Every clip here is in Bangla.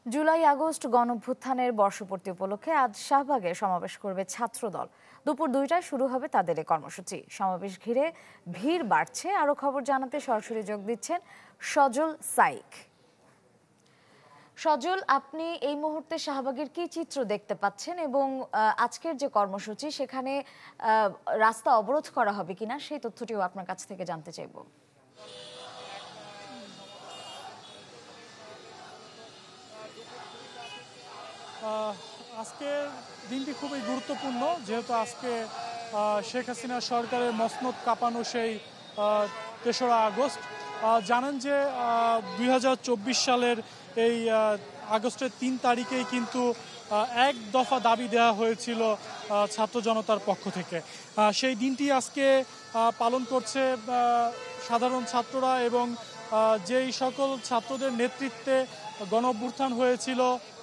জুলাই আগস্ট গণঅভ্যুত্থানের বর্ষপূর্তি উপলক্ষে আজ শাহবাগে সমাবেশ করবে ছাত্রদল। দুপুর 2টায় শুরু হবে তাদের এই কর্মসূচি। সমাবেশ ঘিরে ভিড় বাড়ছে। আরো খবর জানাতে সরাসরি যোগ দিচ্ছেন সজল সাইক। সজল, আপনি এই মুহূর্তে শাহবাগের কি চিত্র দেখতে পাচ্ছেন এবং আজকের যে কর্মসূচি সেখানে রাস্তা অবরোধ করা হবে কিনা সেই তথ্যটিও আপনার কাছ থেকে জানতে চাইব। আজকের দিনটি খুবই গুরুত্বপূর্ণ, যেহেতু আজকে শেখ হাসিনা সরকারের মসনদ কাঁপানো সেই ৩রা আগস্ট। জানেন যে ২০২৪ সালের এই আগস্টের ৩ তারিখেই কিন্তু এক দফা দাবি দেওয়া হয়েছিল ছাত্র জনতার পক্ষ থেকে। সেই দিনটি আজকে পালন করছে সাধারণ ছাত্ররা এবং যেই সকল ছাত্রদের নেতৃত্বে গণঅভ্যুত্থান হয়েছিল,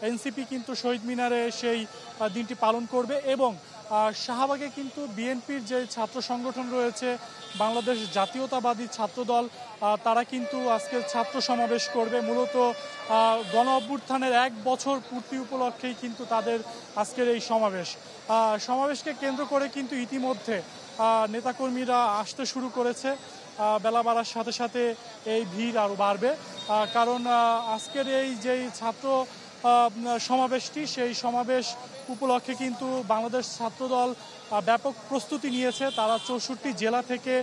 এনসিপি কিন্তু শহীদ মিনারে সেই দিনটি পালন করবে এবং শাহবাগে কিন্তু বিএনপির যে ছাত্র সংগঠন রয়েছে, বাংলাদেশ জাতীয়তাবাদী ছাত্রদল, তারা কিন্তু আজকে ছাত্র সমাবেশ করবে। মূলত গণঅভ্যুত্থানের 1 বছর পূর্তি উপলক্ষেই কিন্তু তাদের আজকের এই সমাবেশকে কেন্দ্র করে কিন্তু ইতিমধ্যে নেতাকর্মীরা আসতে শুরু করেছে। বেলা বাড়ার সাথে সাথে এই ভিড় আরও বাড়বে, কারণ আজকের এই যেই ছাত্র সমাবেশটি, সেই সমাবেশ উপলক্ষে কিন্তু বাংলাদেশ ছাত্রদল ব্যাপক প্রস্তুতি নিয়েছে। তারা 64 জেলা থেকে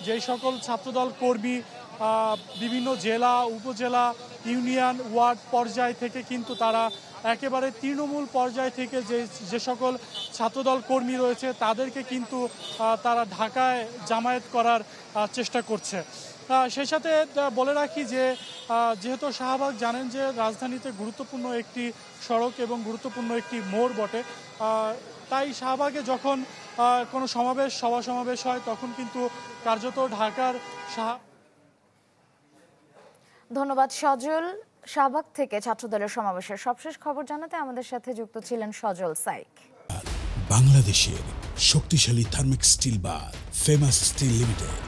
যেই সকল ছাত্রদল কর্মী বিভিন্ন জেলা, উপজেলা, ইউনিয়ন, ওয়ার্ড পর্যায় থেকে কিন্তু তারা একেবারে তৃণমূল পর্যায় থেকে যে সকল ছাত্রদল কর্মী রয়েছে তাদেরকে কিন্তু তারা ঢাকায় জামায়াত করার চেষ্টা করছে। সেই সাথে বলে রাখি যে যেহেতু শাহবাগ জানেন যে রাজধানীতে গুরুত্বপূর্ণ একটি সড়ক এবং গুরুত্বপূর্ণ একটি মোড় বটে, তাই শাহবাগে যখন কোনো সভা সমাবেশ হয় তখন কিন্তু কার্যত ঢাকার ধন্যবাদ সজল। শাহবাগ থেকে ছাত্রদলের সমাবেশের সবশেষ খবর জানাতে আমাদের সাথে যুক্ত ছিলেন সজল সাইক। বাংলাদেশের শক্তিশালী থার্মিক স্টিল বার ফেমাস স্টিল লিমিটেড।